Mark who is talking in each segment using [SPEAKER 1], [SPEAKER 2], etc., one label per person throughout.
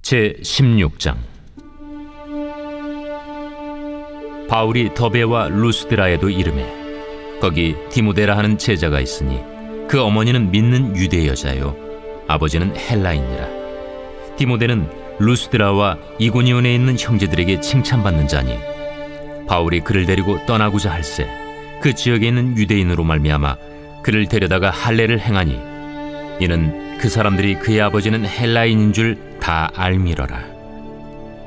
[SPEAKER 1] 제16장. 바울이 더베와 루스드라에도 이르매 거기 디모데라 하는 제자가 있으니 그 어머니는 믿는 유대 여자요 아버지는 헬라인이라. 디모데는 루스드라와 이고니온에 있는 형제들에게 칭찬받는 자니 바울이 그를 데리고 떠나고자 할새 그 지역에 있는 유대인으로 말미암아 그를 데려다가 할례를 행하니 이는 그 사람들이 그의 아버지는 헬라인인 줄 다 알미러라.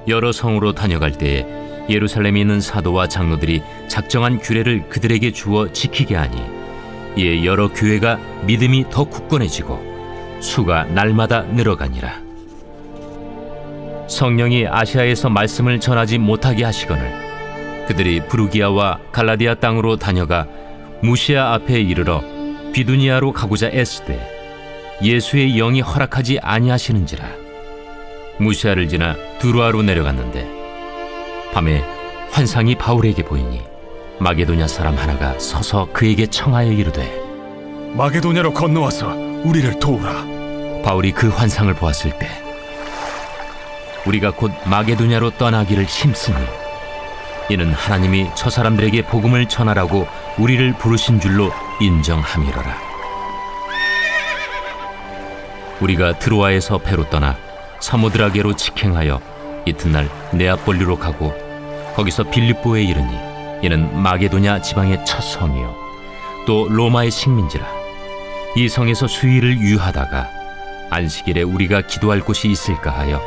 [SPEAKER 1] 여러 성으로 다녀갈 때에 예루살렘에 있는 사도와 장로들이 작정한 규례를 그들에게 주어 지키게 하니 이에 여러 교회가 믿음이 더 굳건해지고 수가 날마다 늘어가니라. 성령이 아시아에서 말씀을 전하지 못하게 하시거늘 그들이 부르기아와 갈라디아 땅으로 다녀가 무시아 앞에 이르러 비두니아로 가고자 애쓰되 예수의 영이 허락하지 아니하시는지라. 무시아를 지나 두루아로 내려갔는데 밤에 환상이 바울에게 보이니 마게도냐 사람 하나가 서서 그에게 청하여 이르되
[SPEAKER 2] 마게도냐로 건너와서 우리를 도우라.
[SPEAKER 1] 바울이 그 환상을 보았을 때 우리가 곧 마게도냐로 떠나기를 힘쓰니 이는 하나님이 저 사람들에게 복음을 전하라고 우리를 부르신 줄로 인정함이로라. 우리가 드로아에서 배로 떠나 사모드라게로 직행하여 이튿날 네아폴리로 가고 거기서 빌립보에 이르니 이는 마게도냐 지방의 첫 성이요 또 로마의 식민지라. 이 성에서 수일을 유하다가 안식일에 우리가 기도할 곳이 있을까 하여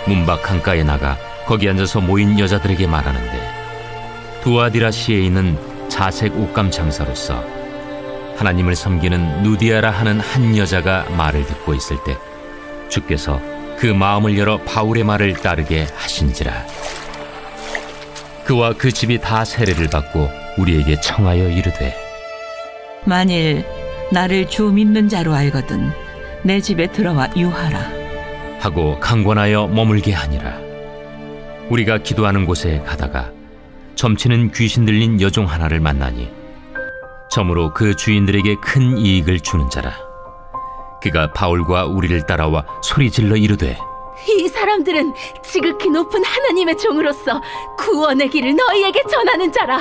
[SPEAKER 1] 문밖 강가에 나가 거기 앉아서 모인 여자들에게 말하는데 두아디라시에 있는 자색 옷감 장사로서 하나님을 섬기는 누디아라 하는 한 여자가 말을 듣고 있을 때 주께서 그 마음을 열어 바울의 말을 따르게 하신지라. 그와 그 집이 다 세례를 받고 우리에게 청하여 이르되
[SPEAKER 3] 만일 나를 주 믿는 자로 알거든 내 집에 들어와 유하라
[SPEAKER 1] 하고 강권하여 머물게 하니라. 우리가 기도하는 곳에 가다가 점치는 귀신 들린 여종 하나를 만나니 점으로 그 주인들에게 큰 이익을 주는 자라. 그가 바울과 우리를 따라와 소리질러 이르되
[SPEAKER 4] 이 사람들은 지극히 높은 하나님의 종으로서 구원의 길을 너희에게 전하는 자라.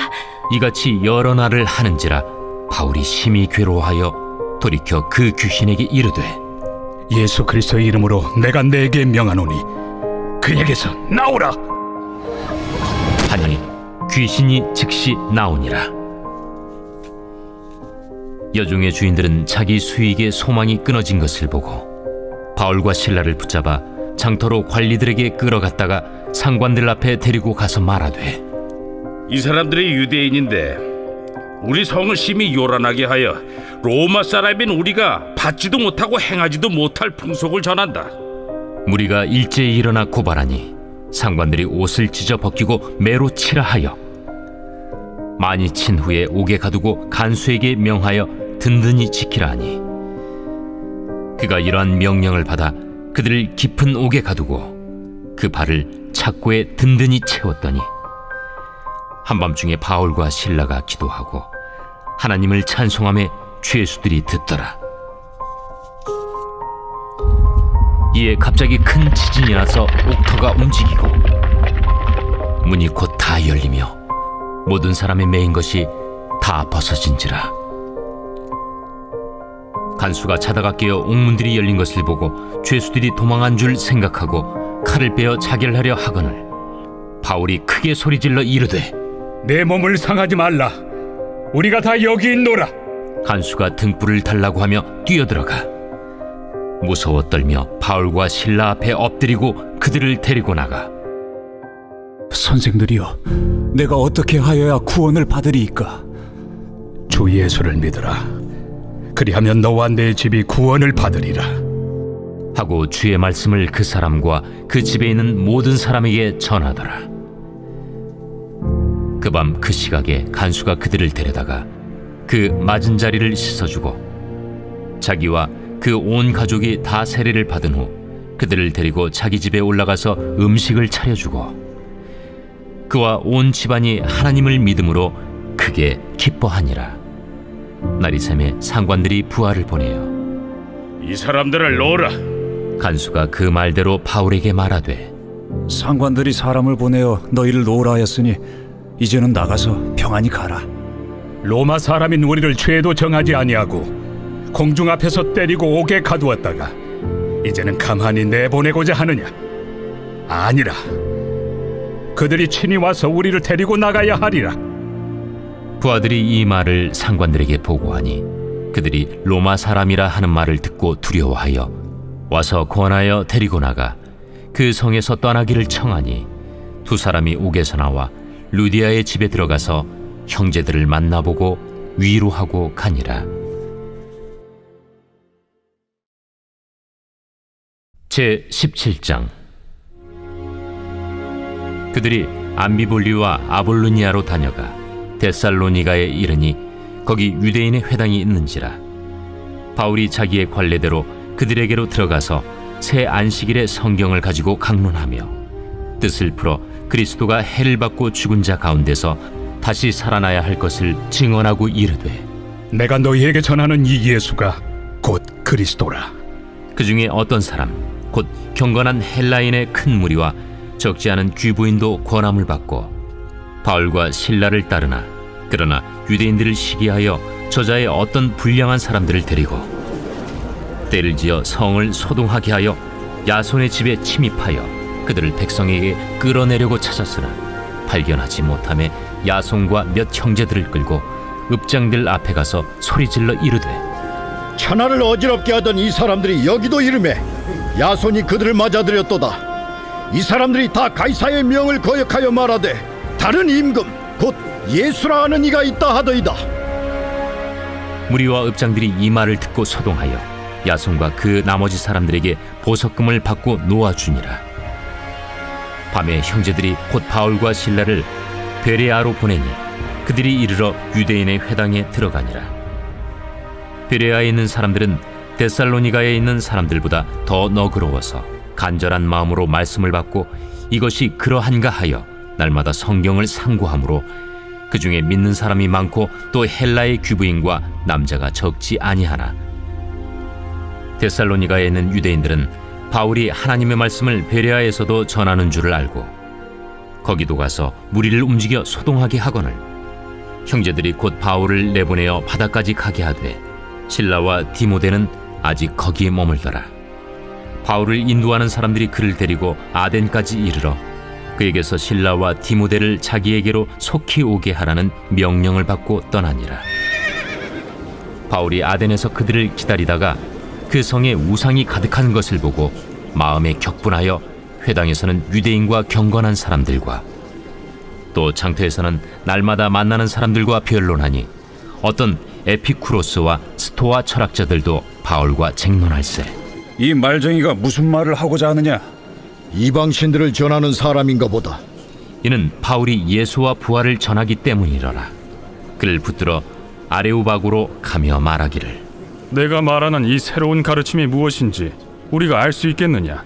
[SPEAKER 1] 이같이 여러 날을 하는지라 바울이 심히 괴로워하여 돌이켜 그 귀신에게 이르되
[SPEAKER 2] 예수 그리스도의 이름으로 내가 네게 명하노니 그에게서 나오라
[SPEAKER 1] 하니 귀신이 즉시 나오니라. 여종의 주인들은 자기 수익의 소망이 끊어진 것을 보고 바울과 실라를 붙잡아 장터로 관리들에게 끌어갔다가 상관들 앞에 데리고 가서 말하되
[SPEAKER 5] 이 사람들이 유대인인데 우리 성을 심히 요란하게 하여 로마 사람인 우리가 받지도 못하고 행하지도 못할 풍속을 전한다.
[SPEAKER 1] 무리가 일제히 일어나 고발하니 상관들이 옷을 찢어 벗기고 매로 치라 하여 많이 친 후에 옥에 가두고 간수에게 명하여 든든히 지키라 하니 그가 이러한 명령을 받아 그들을 깊은 옥에 가두고 그 발을 착고에 든든히 채웠더니 한밤중에 바울과 실라가 기도하고 하나님을 찬송하며 죄수들이 듣더라. 이에 갑자기 큰 지진이 나서 옥터가 움직이고 문이 곧 다 열리며 모든 사람의 매인 것이 다 벗어진지라. 간수가 자다가 깨어 옥문들이 열린 것을 보고 죄수들이 도망한 줄 생각하고 칼을 빼어 자결하려 하거늘 바울이 크게 소리질러 이르되
[SPEAKER 2] 내 몸을 상하지 말라. 우리가 다 여기 있노라.
[SPEAKER 1] 간수가 등불을 달라고 하며 뛰어들어가 무서워 떨며 바울과 실라 앞에 엎드리고 그들을 데리고 나가
[SPEAKER 6] 선생들이여, 내가 어떻게 하여야 구원을 받으리이까?
[SPEAKER 2] 주 예수를 믿으라. 그리하면 너와 내 집이 구원을 받으리라
[SPEAKER 1] 하고 주의 말씀을 그 사람과 그 집에 있는 모든 사람에게 전하더라. 그 밤 그 시각에 간수가 그들을 데려다가 그 맞은 자리를 씻어주고 자기와 그 온 가족이 다 세례를 받은 후 그들을 데리고 자기 집에 올라가서 음식을 차려주고 그와 온 집안이 하나님을 믿음으로 크게 기뻐하니라. 날이 새매 상관들이 부하를 보내어
[SPEAKER 5] 이 사람들을 놓으라.
[SPEAKER 1] 간수가 그 말대로 바울에게 말하되
[SPEAKER 6] 상관들이 사람을 보내어 너희를 놓으라 하였으니 이제는 나가서 평안히 가라.
[SPEAKER 2] 로마 사람인 우리를 죄도 정하지 아니하고 공중 앞에서 때리고 옥에 가두었다가 이제는 가만히 내보내고자 하느냐? 아니라 그들이 친히 와서 우리를 데리고 나가야 하리라.
[SPEAKER 1] 부하들이 이 말을 상관들에게 보고하니 그들이 로마 사람이라 하는 말을 듣고 두려워하여 와서 권하여 데리고 나가 그 성에서 떠나기를 청하니 두 사람이 옥에서 나와 루디아의 집에 들어가서 형제들을 만나보고 위로하고 가니라. 제 17장. 그들이 암비볼리와 아볼로니아로 다녀가 데살로니가에 이르니 거기 유대인의 회당이 있는지라. 바울이 자기의 관례대로 그들에게로 들어가서 새 안식일에 성경을 가지고 강론하며 뜻을 풀어 그리스도가 해를 받고 죽은 자 가운데서 다시 살아나야 할 것을 증언하고 이르되
[SPEAKER 2] 내가 너희에게 전하는 이 예수가 곧 그리스도라.
[SPEAKER 1] 그 중에 어떤 사람 곧 경건한 헬라인의 큰 무리와 적지 않은 귀부인도 권함을 받고 바울과 실라를 따르나 그러나 유대인들을 시기하여 저자의 어떤 불량한 사람들을 데리고 때를 지어 성을 소동하게 하여 야손의 집에 침입하여 그들을 백성에게 끌어내려고 찾았으나 발견하지 못하며 야손과 몇 형제들을 끌고 읍장들 앞에 가서 소리질러 이르되
[SPEAKER 7] 천하를 어지럽게 하던 이 사람들이 여기도 이르매 야손이 그들을 맞아들였도다. 이 사람들이 다 가이사의 명을 거역하여 말하되 다른 임금 곧 예수라 하는 이가 있다 하더이다.
[SPEAKER 1] 무리와 읍장들이 이 말을 듣고 소동하여 야손과 그 나머지 사람들에게 보석금을 받고 놓아주니라. 밤에 형제들이 곧 바울과 실라를 베레아로 보내니 그들이 이르러 유대인의 회당에 들어가니라. 베레아에 있는 사람들은 데살로니가에 있는 사람들보다 더 너그러워서 간절한 마음으로 말씀을 받고 이것이 그러한가 하여 날마다 성경을 상고하므로 그 중에 믿는 사람이 많고 또 헬라의 귀부인과 남자가 적지 아니하나 데살로니가에 있는 유대인들은 바울이 하나님의 말씀을 베레아에서도 전하는 줄을 알고 거기도 가서 무리를 움직여 소동하게 하거늘 형제들이 곧 바울을 내보내어 바다까지 가게 하되 실라와 디모데는 아직 거기에 머물더라. 바울을 인도하는 사람들이 그를 데리고 아덴까지 이르러 그에게서 실라와 디모데를 자기에게로 속히 오게 하라는 명령을 받고 떠나니라. 바울이 아덴에서 그들을 기다리다가 그 성에 우상이 가득한 것을 보고 마음에 격분하여 회당에서는 유대인과 경건한 사람들과 또 장터에서는 날마다 만나는 사람들과 변론하니 어떤 에피쿠로스와 스토아 철학자들도 바울과 쟁론할세.
[SPEAKER 6] 이 말쟁이가 무슨 말을 하고자 하느냐?
[SPEAKER 7] 이방신들을 전하는 사람인가 보다.
[SPEAKER 1] 이는 바울이 예수와 부활을 전하기 때문이러라. 그를 붙들어 아레오바고로 가며 말하기를
[SPEAKER 8] 내가 말하는 이 새로운 가르침이 무엇인지 우리가 알 수 있겠느냐?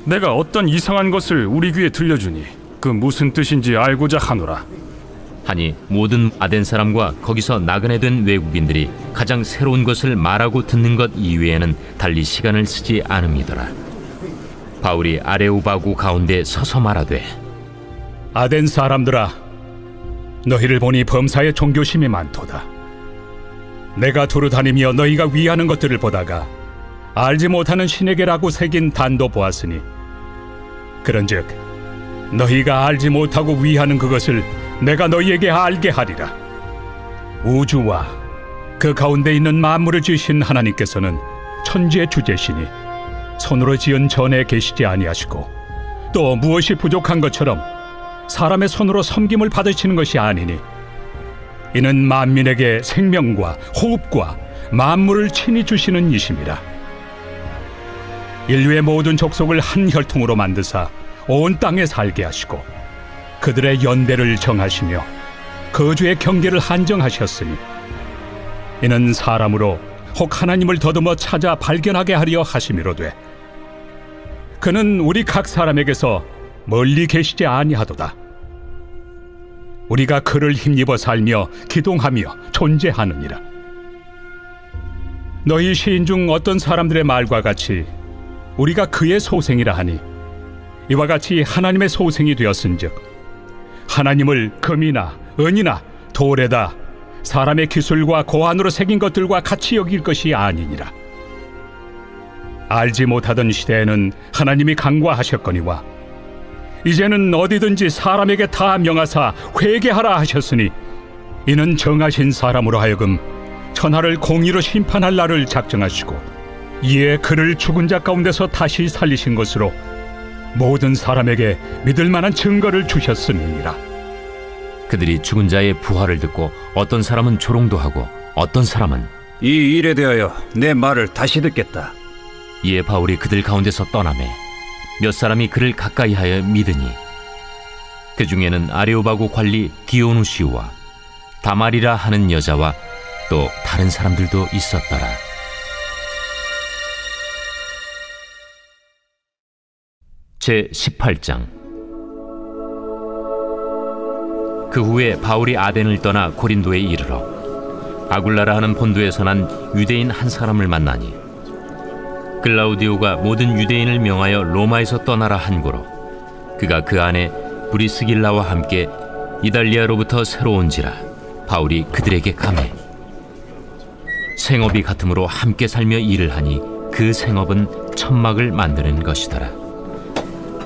[SPEAKER 8] 내가 어떤 이상한 것을 우리 귀에 들려주니 그 무슨 뜻인지 알고자 하노라.
[SPEAKER 1] 하니 모든 아덴 사람과 거기서 나그네 된 외국인들이 가장 새로운 것을 말하고 듣는 것 이외에는 달리 시간을 쓰지 않음이더라. 바울이 아레오바고 가운데 서서 말하되
[SPEAKER 2] 아덴 사람들아, 너희를 보니 범사에 종교심이 많도다. 내가 두루 다니며 너희가 위하는 것들을 보다가 알지 못하는 신에게라고 새긴 단도 보았으니 그런즉 너희가 알지 못하고 위하는 그것을 내가 너희에게 알게 하리라. 우주와 그 가운데 있는 만물을 지으신 하나님께서는 천지의 주제시니 손으로 지은 전에 계시지 아니하시고 또 무엇이 부족한 것처럼 사람의 손으로 섬김을 받으시는 것이 아니니 이는 만민에게 생명과 호흡과 만물을 친히 주시는 이심이라. 인류의 모든 족속을 한 혈통으로 만드사 온 땅에 살게 하시고 그들의 연대를 정하시며 거주의 경계를 한정하셨으니 이는 사람으로 혹 하나님을 더듬어 찾아 발견하게 하려 하심이로되 그는 우리 각 사람에게서 멀리 계시지 아니하도다. 우리가 그를 힘입어 살며 기동하며 존재하느니라. 너희 시인 중 어떤 사람들의 말과 같이 우리가 그의 소생이라 하니 이와 같이 하나님의 소생이 되었은즉 하나님을 금이나 은이나 돌에다 사람의 기술과 고안으로 새긴 것들과 같이 여길 것이 아니니라. 알지 못하던 시대에는 하나님이 간과하셨거니와 이제는 어디든지 사람에게 다 명하사 회개하라 하셨으니 이는 정하신 사람으로 하여금 천하를 공의로 심판할 날을 작정하시고 이에 그를 죽은 자 가운데서 다시 살리신 것으로 모든 사람에게 믿을 만한 증거를 주셨음이니라.
[SPEAKER 1] 그들이 죽은 자의 부활을 듣고 어떤 사람은 조롱도 하고 어떤 사람은
[SPEAKER 6] 이 일에 대하여 내 말을 다시 듣겠다.
[SPEAKER 1] 이에 바울이 그들 가운데서 떠나매 몇 사람이 그를 가까이하여 믿으니 그 중에는 아레오바고 관리 디오누시우와 다말이라 하는 여자와 또 다른 사람들도 있었더라. 제 18장. 그 후에 바울이 아덴을 떠나 고린도에 이르러 아굴라라 하는 본도에서 난 유대인 한 사람을 만나니 글라우디오가 모든 유대인을 명하여 로마에서 떠나라 한 고로 그가 그 안에 브리스길라와 함께 이달리아로부터 새로 온지라 바울이 그들에게 가매 생업이 같으므로 함께 살며 일을 하니 그 생업은 천막을 만드는 것이더라.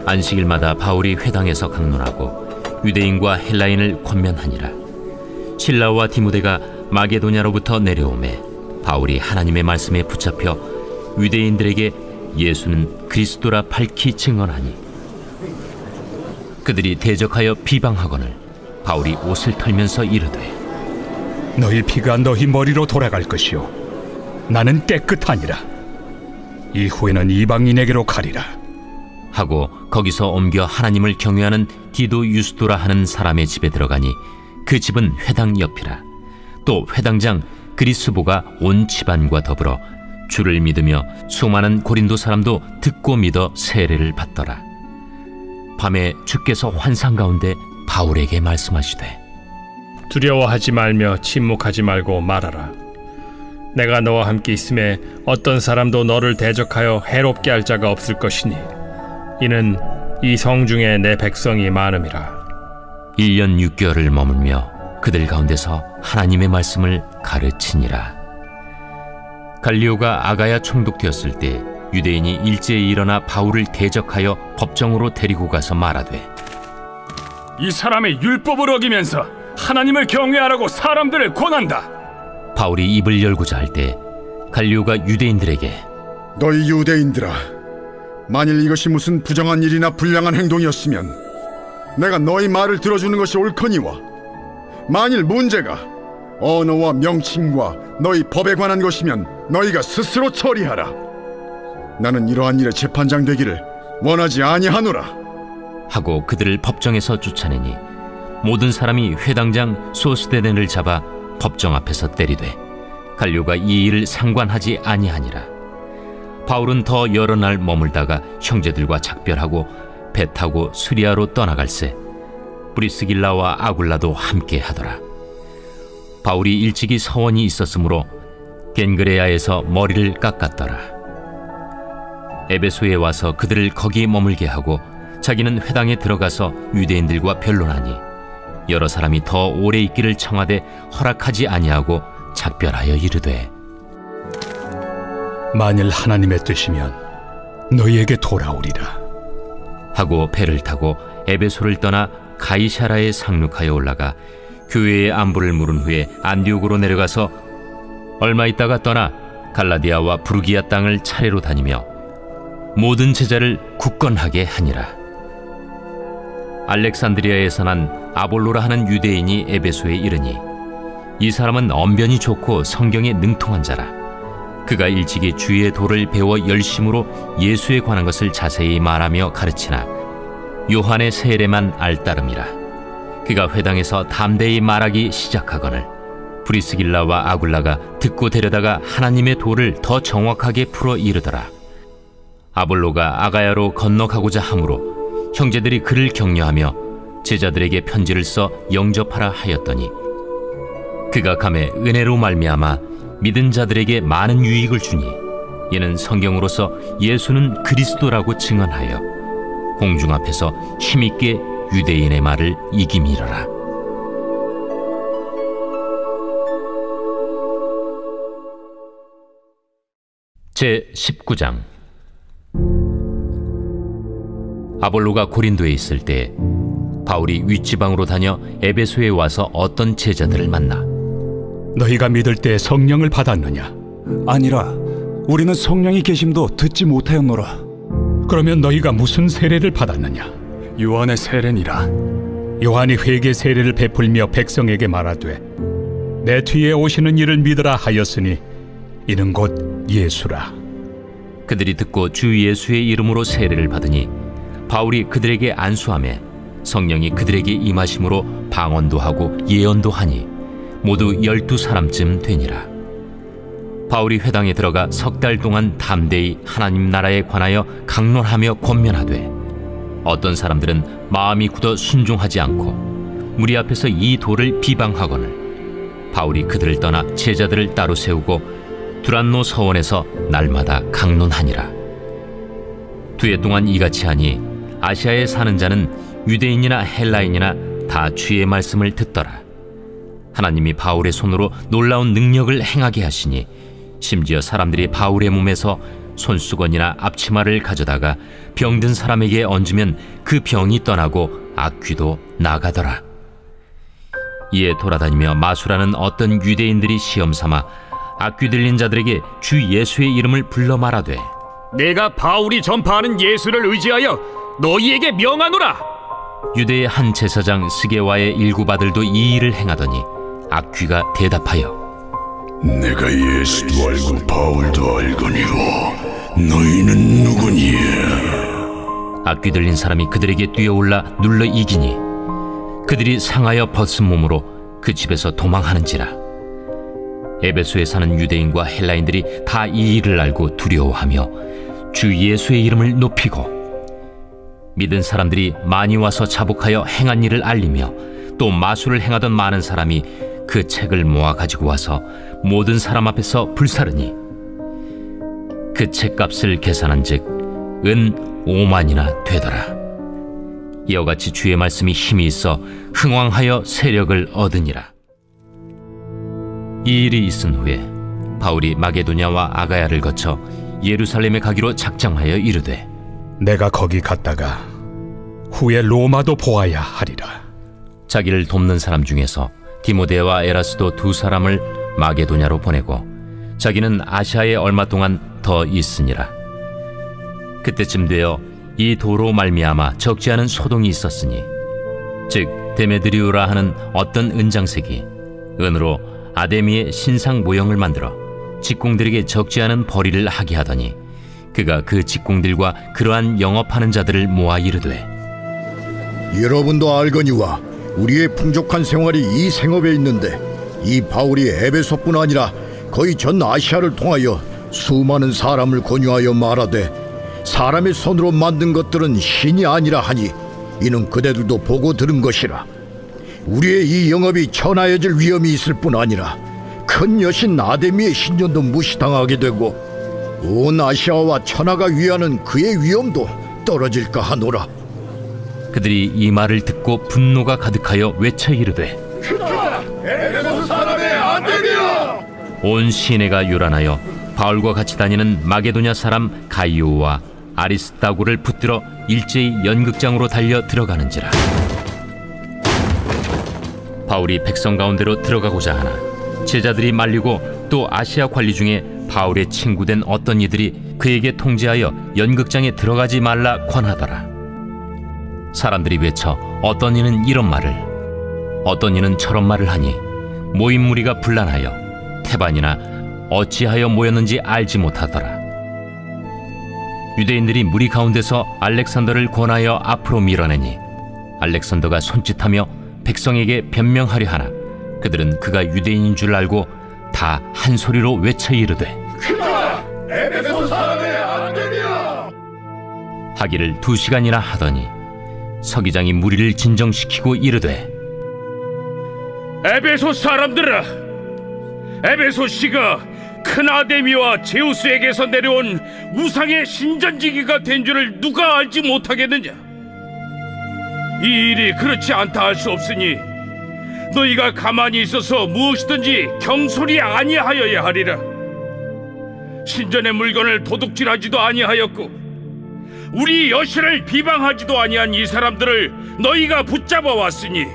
[SPEAKER 1] 안식일마다 바울이 회당에서 강론하고 유대인과 헬라인을 권면하니라. 실라와 디모데가 마게도냐로부터 내려오매 바울이 하나님의 말씀에 붙잡혀 유대인들에게 예수는 그리스도라 밝히 증언하니 그들이 대적하여 비방하거늘 바울이 옷을 털면서 이르되
[SPEAKER 2] 너희 피가 너희 머리로 돌아갈 것이요 나는 깨끗하니라. 이후에는 이방인에게로 가리라
[SPEAKER 1] 하고 거기서 옮겨 하나님을 경외하는 디도 유스도라 하는 사람의 집에 들어가니 그 집은 회당 옆이라. 또 회당장 그리스보가 온 집안과 더불어 주를 믿으며 수많은 고린도 사람도 듣고 믿어 세례를 받더라. 밤에 주께서 환상 가운데 바울에게 말씀하시되
[SPEAKER 9] 두려워하지 말며 침묵하지 말고 말하라. 내가 너와 함께 있음에 어떤 사람도 너를 대적하여 해롭게 할 자가 없을 것이니 이는 이 성 중에 내 백성이 많음이라.
[SPEAKER 1] 1년 6개월을 머물며 그들 가운데서 하나님의 말씀을 가르치니라. 갈리오가 아가야 총독되었을 때 유대인이 일제히 일어나 바울을 대적하여 법정으로 데리고 가서 말하되
[SPEAKER 8] 이 사람의 율법을 어기면서 하나님을 경외하라고 사람들을 권한다.
[SPEAKER 1] 바울이 입을 열고자 할 때 갈리오가 유대인들에게
[SPEAKER 10] 너희 유대인들아, 만일 이것이 무슨 부정한 일이나 불량한 행동이었으면 내가 너희 말을 들어주는 것이 옳거니와 만일 문제가 언어와 명칭과 너희 법에 관한 것이면 너희가 스스로 처리하라. 나는 이러한 일의 재판장 되기를 원하지 아니하노라.
[SPEAKER 1] 하고 그들을 법정에서 쫓아내니 모든 사람이 회당장 소스데넨을 잡아 법정 앞에서 때리되 갈료가 이 일을 상관하지 아니하니라. 바울은 더 여러 날 머물다가 형제들과 작별하고 배 타고 수리아로 떠나갈새 브리스길라와 아굴라도 함께 하더라. 바울이 일찍이 서원이 있었으므로 겐그레아에서 머리를 깎았더라. 에베소에 와서 그들을 거기 머물게 하고 자기는 회당에 들어가서 유대인들과 변론하니 여러 사람이 더 오래 있기를 청하되 허락하지 아니하고 작별하여 이르되
[SPEAKER 2] 만일 하나님의 뜻이면 너희에게 돌아오리라
[SPEAKER 1] 하고 배를 타고 에베소를 떠나 가이사라에 상륙하여 올라가 교회의 안부를 물은 후에 안디옥으로 내려가서 얼마 있다가 떠나 갈라디아와 부르기아 땅을 차례로 다니며 모든 제자를 굳건하게 하니라. 알렉산드리아에서 난 아볼로라 하는 유대인이 에베소에 이르니 이 사람은 언변이 좋고 성경에 능통한 자라. 그가 일찍이 주의 도를 배워 열심으로 예수에 관한 것을 자세히 말하며 가르치나 요한의 세례만 알따름이라. 그가 회당에서 담대히 말하기 시작하거늘 브리스길라와 아굴라가 듣고 데려다가 하나님의 도를 더 정확하게 풀어 이르더라. 아볼로가 아가야로 건너가고자 하므로 형제들이 그를 격려하며 제자들에게 편지를 써 영접하라 하였더니 그가 감에 은혜로 말미암아 믿은 자들에게 많은 유익을 주니 이는 성경으로서 예수는 그리스도라고 증언하여 공중 앞에서 힘있게 유대인의 말을 이김이러라. 제 19장. 아볼로가 고린도에 있을 때 바울이 윗지방으로 다녀 에베소에 와서 어떤 제자들을 만나
[SPEAKER 2] 너희가 믿을 때 성령을 받았느냐?
[SPEAKER 6] 아니라 우리는 성령이 계심도 듣지 못하였노라.
[SPEAKER 2] 그러면 너희가 무슨 세례를 받았느냐?
[SPEAKER 8] 요한의 세례니라.
[SPEAKER 2] 요한이 회개 세례를 베풀며 백성에게 말하되 내 뒤에 오시는 이를 믿으라 하였으니 이는 곧 예수라.
[SPEAKER 1] 그들이 듣고 주 예수의 이름으로 세례를 받으니 바울이 그들에게 안수하며 성령이 그들에게 임하심으로 방언도 하고 예언도 하니 모두 12사람쯤 되니라. 바울이 회당에 들어가 석 달 동안 담대히 하나님 나라에 관하여 강론하며 권면하되 어떤 사람들은 마음이 굳어 순종하지 않고 무리 앞에서 이 도를 비방하거늘 바울이 그들을 떠나 제자들을 따로 세우고 두란노 서원에서 날마다 강론하니라. 2해 동안 이같이 하니 아시아에 사는 자는 유대인이나 헬라인이나 다 주의 말씀을 듣더라. 하나님이 바울의 손으로 놀라운 능력을 행하게 하시니 심지어 사람들이 바울의 몸에서 손수건이나 앞치마를 가져다가 병든 사람에게 얹으면 그 병이 떠나고 악귀도 나가더라. 이에 돌아다니며 마술하는 어떤 유대인들이 시험삼아 악귀 들린 자들에게 주 예수의 이름을 불러 말하되
[SPEAKER 11] 내가 바울이 전파하는 예수를 의지하여 너희에게 명하노라.
[SPEAKER 1] 유대의 한 제사장 스게와의 일곱 아들도 이 일을 행하더니 악귀가 대답하여
[SPEAKER 12] 내가 예수도 알고 바울도 알거니와 너희는 누구니에?
[SPEAKER 1] 악귀 들린 사람이 그들에게 뛰어올라 눌러 이기니 그들이 상하여 벗은 몸으로 그 집에서 도망하는지라. 에베소에 사는 유대인과 헬라인들이 다 이 일을 알고 두려워하며 주 예수의 이름을 높이고 믿은 사람들이 많이 와서 자복하여 행한 일을 알리며 또 마술을 행하던 많은 사람이 그 책을 모아 가지고 와서 모든 사람 앞에서 불사르니 그 책값을 계산한즉 은 5만이나 되더라. 이와 같이 주의 말씀이 힘이 있어 흥왕하여 세력을 얻으니라. 이 일이 있은 후에 바울이 마게도냐와 아가야를 거쳐 예루살렘에 가기로 작정하여 이르되
[SPEAKER 2] 내가 거기 갔다가 후에 로마도 보아야 하리라.
[SPEAKER 1] 자기를 돕는 사람 중에서 디모데와 에라스도 2사람을 마게도냐로 보내고 자기는 아시아에 얼마 동안 더 있으니라. 그때쯤 되어 이 도로 말미암아 적지 않은 소동이 있었으니 즉 데메드리우라 하는 어떤 은장색이 은으로 아데미의 신상 모형을 만들어 직공들에게 적지 않은 벌이를 하게 하더니 그가 그 직공들과 그러한 영업하는 자들을 모아 이르되
[SPEAKER 7] 여러분도 알거니와 우리의 풍족한 생활이 이 생업에 있는데 이 바울이 에베소뿐 아니라 거의 전 아시아를 통하여 수많은 사람을 권유하여 말하되 사람의 손으로 만든 것들은 신이 아니라 하니 이는 그대들도 보고 들은 것이라. 우리의 이 영업이 천하여질 위험이 있을 뿐 아니라 큰 여신 아데미의 신전도 무시당하게 되고 온 아시아와 천하가 위하는 그의 위엄도 떨어질까 하노라.
[SPEAKER 1] 그들이 이 말을 듣고 분노가 가득하여 외쳐 이르되
[SPEAKER 12] 에베소 사람의 아데미야!
[SPEAKER 1] 온 시내가 요란하여 바울과 같이 다니는 마게도냐 사람 가이오와 아리스타고를 붙들어 일제히 연극장으로 달려 들어가는지라. 바울이 백성 가운데로 들어가고자 하나 제자들이 말리고 또 아시아 관리 중에 바울의 친구된 어떤 이들이 그에게 통제하여 연극장에 들어가지 말라 권하더라. 사람들이 외쳐 어떤 이는 이런 말을 어떤 이는 저런 말을 하니 모인 무리가 분란하여 태반이나 어찌하여 모였는지 알지 못하더라. 유대인들이 무리 가운데서 알렉산더를 권하여 앞으로 밀어내니 알렉산더가 손짓하며 백성에게 변명하려 하나 그들은 그가 유대인인 줄 알고 다 한 소리로 외쳐 이르되
[SPEAKER 12] 에베소 사람의 아데미야!
[SPEAKER 1] 하기를 2시간이나 하더니 서기장이 무리를 진정시키고 이르되
[SPEAKER 5] 에베소 사람들아, 에베소 씨가 큰 아데미와 제우스에게서 내려온 우상의 신전지기가 된 줄을 누가 알지 못하겠느냐? 이 일이 그렇지 않다 할 수 없으니 너희가 가만히 있어서 무엇이든지 경솔히 아니하여야 하리라. 신전의 물건을 도둑질하지도 아니하였고 우리 여신을 비방하지도 아니한 이 사람들을 너희가 붙잡아 왔으니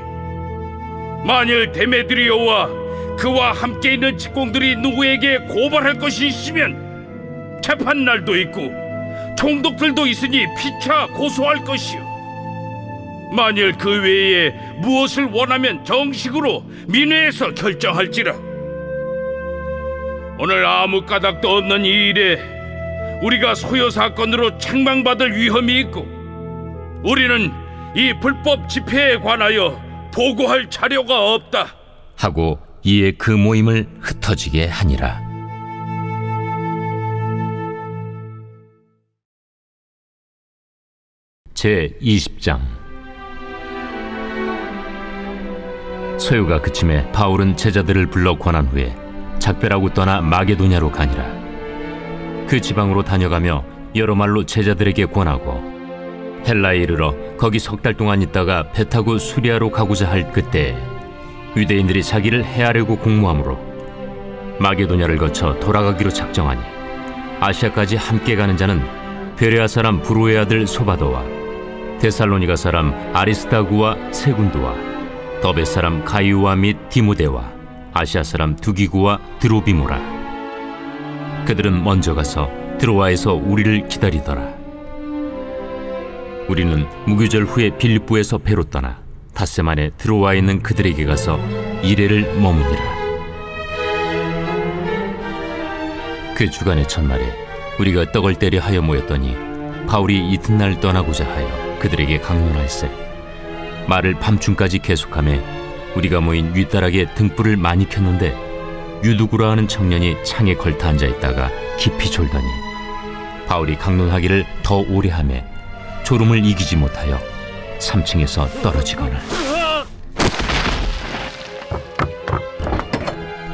[SPEAKER 5] 만일 데메드리오와 그와 함께 있는 직공들이 누구에게 고발할 것이 있으면 재판날도 있고 총독들도 있으니 피차 고소할 것이요, 만일 그 외에 무엇을 원하면 정식으로 민회에서 결정할지라. 오늘 아무 까닭도 없는 이 일에 우리가 소요 사건으로 책망받을 위험이 있고 우리는 이 불법 집회에 관하여 보고할 자료가 없다
[SPEAKER 1] 하고 이에 그 모임을 흩어지게 하니라. 제20장. 소요가 그침에 바울은 제자들을 불러 권한 후에 작별하고 떠나 마게도냐로 가니라. 그 지방으로 다녀가며 여러 말로 제자들에게 권하고 헬라에 이르러 거기 3달 동안 있다가 배 타고 수리아로 가고자 할 그때 유대인들이 자기를 해하려고 공모하므로 마게도냐를 거쳐 돌아가기로 작정하니 아시아까지 함께 가는 자는 베레아 사람 브로의 아들 소바도와 데살로니가 사람 아리스다구와 세군도와 더베 사람 가이오와 및 디모데와 아시아 사람 두기구와 드로비모라. 그들은 먼저 가서 드로아에서 우리를 기다리더라. 우리는 무교절 후에 빌립보에서 배로 떠나 닷새 만에 드로아에 있는 그들에게 가서 이레를 머무니라. 그 주간의 첫날에 우리가 떡을 때려 하여 모였더니 바울이 이튿날 떠나고자 하여 그들에게 강론할세 말을 밤중까지 계속하며 우리가 모인 윗다락에 등불을 많이 켰는데 유두구라 하는 청년이 창에 걸터 앉아있다가 깊이 졸더니 바울이 강론하기를 더 오래 하며 졸음을 이기지 못하여 3층에서 떨어지거늘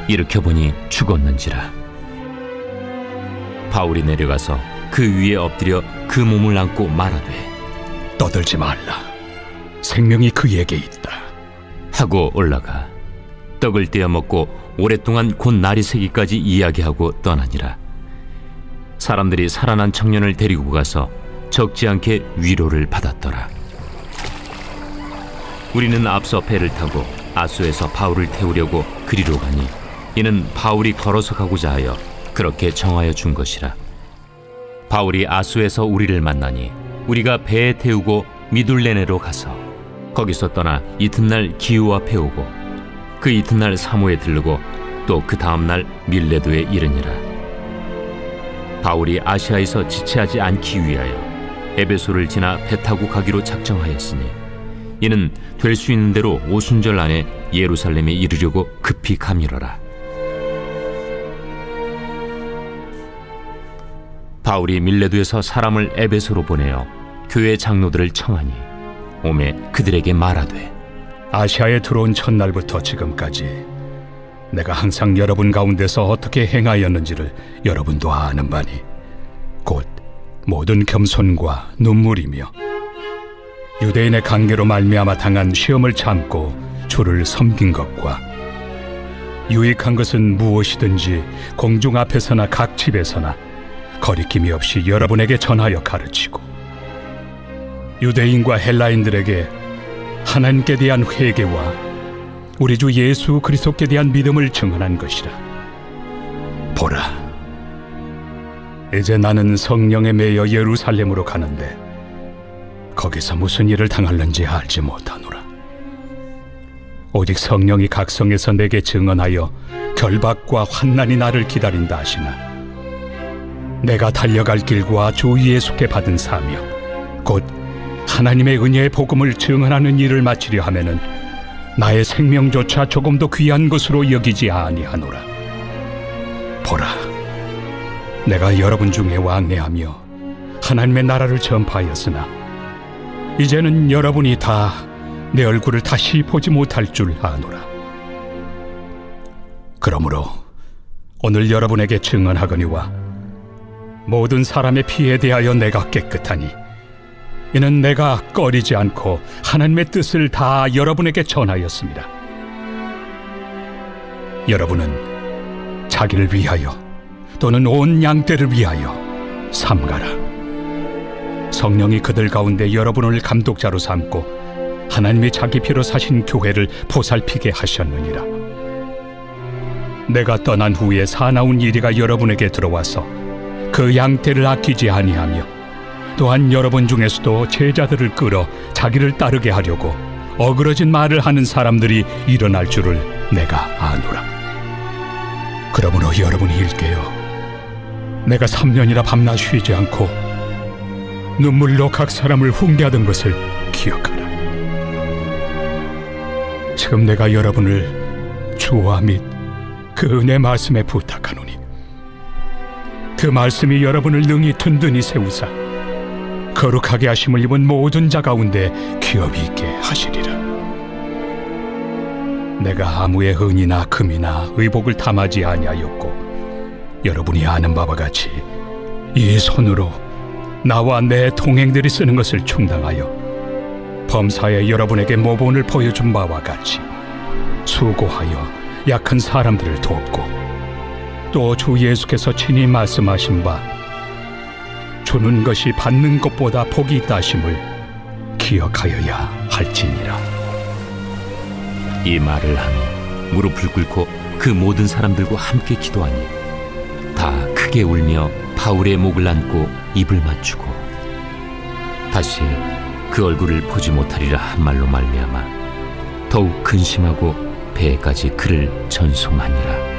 [SPEAKER 1] 일으켜보니 죽었는지라. 바울이 내려가서 그 위에 엎드려 그 몸을 안고 말하되
[SPEAKER 2] 떠들지 말라, 생명이 그에게 있다
[SPEAKER 1] 하고 올라가 떡을 떼어 먹고 오랫동안 곧 날이 새기까지 이야기하고 떠나니라. 사람들이 살아난 청년을 데리고 가서 적지 않게 위로를 받았더라. 우리는 앞서 배를 타고 아소에서 바울을 태우려고 그리로 가니 이는 바울이 걸어서 가고자 하여 그렇게 정하여 준 것이라. 바울이 아소에서 우리를 만나니 우리가 배에 태우고 미둘레네로 가서 거기서 떠나 이튿날 기후 앞에 오고 그 이튿날 사모에 들르고 또 그 다음날 밀레도에 이르니라. 바울이 아시아에서 지체하지 않기 위하여 에베소를 지나 배 타고 가기로 작정하였으니 이는 될 수 있는 대로 오순절 안에 예루살렘에 이르려고 급히 가밀어라. 바울이 밀레도에서 사람을 에베소로 보내어 교회 장로들을 청하니 오매 그들에게 말하되
[SPEAKER 2] 아시아에 들어온 첫날부터 지금까지 내가 항상 여러분 가운데서 어떻게 행하였는지를 여러분도 아는 바니 곧 모든 겸손과 눈물이며 유대인의 관계로 말미암아 당한 시험을 참고 주를 섬긴 것과 유익한 것은 무엇이든지 공중 앞에서나 각 집에서나 거리낌이 없이 여러분에게 전하여 가르치고 유대인과 헬라인들에게 하나님께 대한 회개와 우리 주 예수 그리스도께 대한 믿음을 증언한 것이라. 보라, 이제 나는 성령에 매여 예루살렘으로 가는데 거기서 무슨 일을 당할는지 알지 못하노라. 오직 성령이 각성에서 내게 증언하여 결박과 환난이 나를 기다린다 하시나 내가 달려갈 길과 주 예수께 받은 사명 곧 하나님의 은혜의 복음을 증언하는 일을 마치려 하면은 나의 생명조차 조금도 귀한 것으로 여기지 아니하노라. 보라, 내가 여러분 중에 왕래하며 하나님의 나라를 전파하였으나 이제는 여러분이 다 내 얼굴을 다시 보지 못할 줄 아노라. 그러므로 오늘 여러분에게 증언하거니와 모든 사람의 피에 대하여 내가 깨끗하니 이는 내가 꺼리지 않고 하나님의 뜻을 다 여러분에게 전하였습니다. 여러분은 자기를 위하여 또는 온 양떼를 위하여 삼가라. 성령이 그들 가운데 여러분을 감독자로 삼고 하나님이 자기 피로 사신 교회를 보살피게 하셨느니라. 내가 떠난 후에 사나운 이리가 여러분에게 들어와서 그 양떼를 아끼지 아니하며 또한 여러분 중에서도 제자들을 끌어 자기를 따르게 하려고 어그러진 말을 하는 사람들이 일어날 줄을 내가 아노라. 그러므로 여러분이 일깨어 내가 3년이나 밤낮 쉬지 않고 눈물로 각 사람을 훈계하던 것을 기억하라. 지금 내가 여러분을 주와 및 그 은혜 말씀에 부탁하노니 그 말씀이 여러분을 능히 든든히 세우사 거룩하게 하심을 입은 모든 자 가운데 기업이 있게 하시리라. 내가 아무의 은이나 금이나 의복을 탐하지 아니하였고 여러분이 아는 바와 같이 이 손으로 나와 내 동행들이 쓰는 것을 충당하여 범사에 여러분에게 모본을 보여준 바와 같이 수고하여 약한 사람들을 돕고 또 주 예수께서 친히 말씀하신 바 주는 것이 받는 것보다 복이 있다 하심을 기억하여야 할지니라.
[SPEAKER 1] 이 말을 하며 무릎을 꿇고 그 모든 사람들과 함께 기도하니 다 크게 울며 바울의 목을 안고 입을 맞추고 다시 그 얼굴을 보지 못하리라 한 말로 말미암아 더욱 근심하고 배에까지 그를 전송하니라.